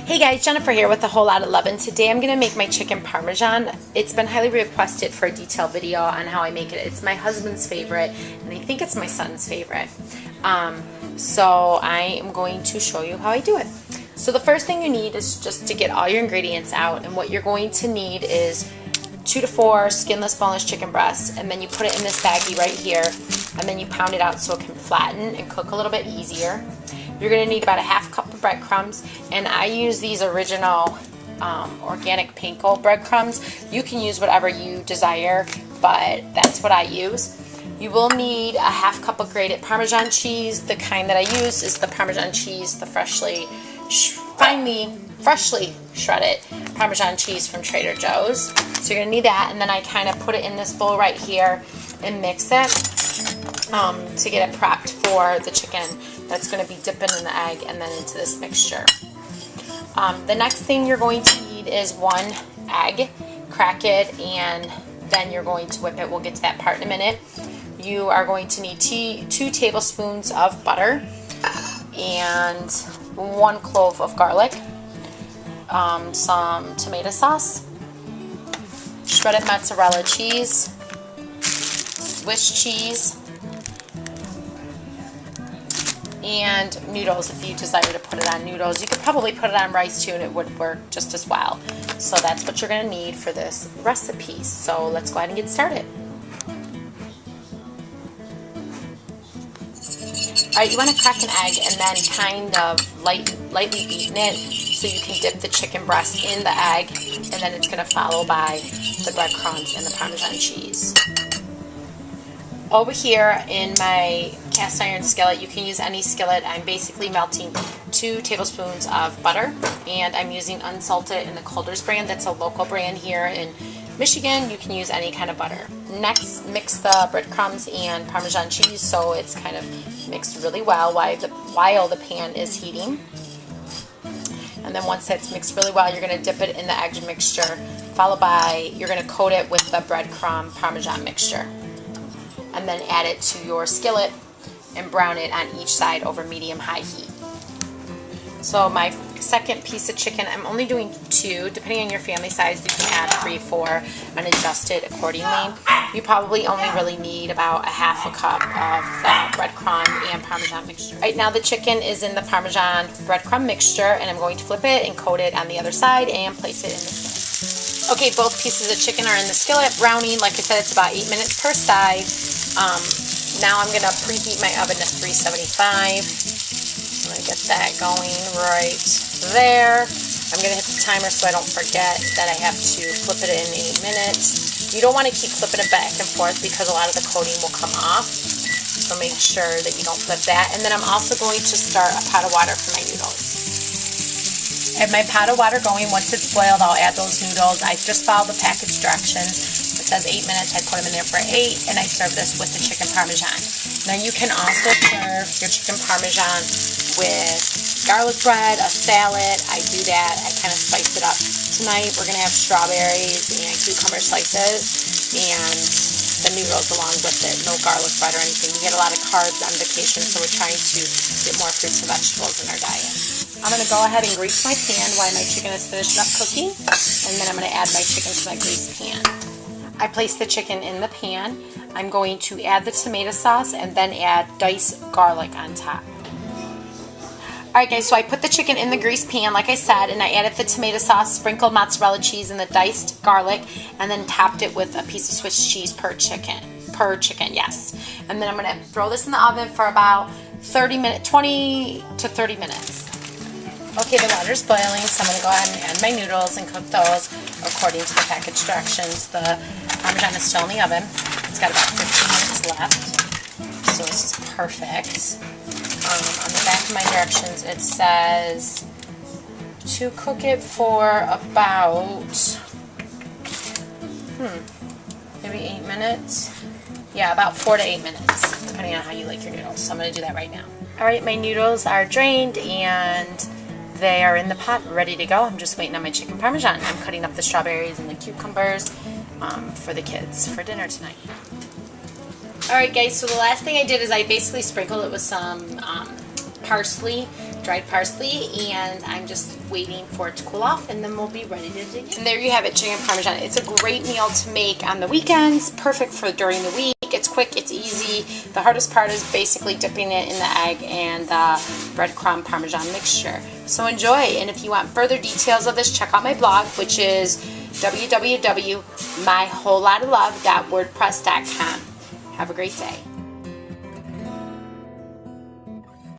Hey guys, Jennifer here with a whole lot of love, and today I'm going to make my chicken parmesan. It's been highly requested for a detailed video on how I make it. It's my husband's favorite, and I think it's my son's favorite. So I am going to show you how I do it. So the first thing you need is just to get all your ingredients out, and what you're going to need is 2 to 4 skinless boneless chicken breasts, and then you put it in this baggie right here, and then you pound it out so it can flatten and cook a little bit easier. You're going to need about a half cup of breadcrumbs, and I use these original organic panko breadcrumbs. You can use whatever you desire, but that's what I use. You will need a half cup of grated Parmesan cheese. The kind that I use is the Parmesan cheese, the freshly shredded Parmesan cheese from Trader Joe's. So you're going to need that, and then I kind of put it in this bowl right here and mix it to get it prepped for the chicken that's going to be dipping in the egg and then into this mixture. The next thing you're going to need is 1 egg. Crack it, and then you're going to whip it. We'll get to that part in a minute. You are going to need 2 tablespoons of butter and 1 clove of garlic, some tomato sauce, shredded mozzarella cheese, Swiss cheese, and noodles if you desire to put it on noodles. You could probably put it on rice too and it would work just as well. So that's what you're going to need for this recipe. So let's go ahead and get started. Alright, you want to crack an egg and then kind of lightly beaten it so you can dip the chicken breast in the egg, and then it's going to follow by the breadcrumbs and the Parmesan cheese. Over here in my cast iron skillet, you can use any skillet. I'm basically melting 2 tablespoons of butter, and I'm using unsalted in the Calder's brand. That's a local brand here in Michigan. You can use any kind of butter. Next, mix the breadcrumbs and Parmesan cheese so it's kind of mixed really well while the pan is heating. And then once that's mixed really well, you're going to dip it in the egg mixture, followed by you're going to coat it with the breadcrumb Parmesan mixture. And then add it to your skillet and brown it on each side over medium-high heat. So my second piece of chicken, I'm only doing 2. Depending on your family size, you can add 3, 4, and adjust it accordingly. You probably only really need about a half a cup of the breadcrumb and Parmesan mixture. Right now the chicken is in the Parmesan breadcrumb mixture, and I'm going to flip it and coat it on the other side and place it in the skillet. Okay, both pieces of chicken are in the skillet browning. Like I said, it's about 8 minutes per side. Now I'm going to preheat my oven to 375. I'm going to get that going right there. I'm going to hit the timer so I don't forget that I have to flip it in 8 minutes. You don't want to keep flipping it back and forth because a lot of the coating will come off. So make sure that you don't flip that. And then I'm also going to start a pot of water for my noodles. I have my pot of water going. Once it's boiled, I'll add those noodles. I just followed the package directions. It says 8 minutes. I put them in there for 8, and I serve this with the chicken parmesan. Now you can also serve your chicken parmesan with garlic bread, a salad. I do that. I kind of spice it up. Tonight we're going to have strawberries and cucumber slices and the noodles along with it. No garlic bread or anything. We get a lot of carbs on vacation, so we're trying to get more fruits and vegetables in our diet. I'm going to go ahead and grease my pan while my chicken is finishing up cooking, and then I'm going to add my chicken to my greased pan. I place the chicken in the pan. I'm going to add the tomato sauce and then add diced garlic on top. Alright guys, so I put the chicken in the greased pan like I said, and I added the tomato sauce, sprinkled mozzarella cheese, and the diced garlic, and then topped it with a piece of Swiss cheese per chicken, yes. And then I'm going to throw this in the oven for about 20 to 30 minutes. Okay, the water's boiling, so I'm going to go ahead and add my noodles and cook those according to the package directions. The Parmesan is still in the oven. It's got about 15 minutes left, so this is perfect. On the back of my directions, it says to cook it for about, maybe 8 minutes. Yeah, about 4 to 8 minutes, depending on how you like your noodles. So I'm going to do that right now. Alright, my noodles are drained and they are in the pot, ready to go. I'm just waiting on my chicken parmesan. I'm cutting up the strawberries and the cucumbers for the kids for dinner tonight. Alright guys, so the last thing I did is I basically sprinkled it with some parsley dried parsley, and I'm just waiting for it to cool off, and then we'll be ready to dig in. And there you have it, chicken parmesan. It's a great meal to make on the weekends, perfect for during the week. It's quick, it's easy. The hardest part is basically dipping it in the egg and the breadcrumb parmesan mixture. So enjoy, and if you want further details of this, check out my blog, which is www.mywholelotoflove.wordpress.com. Have a great day.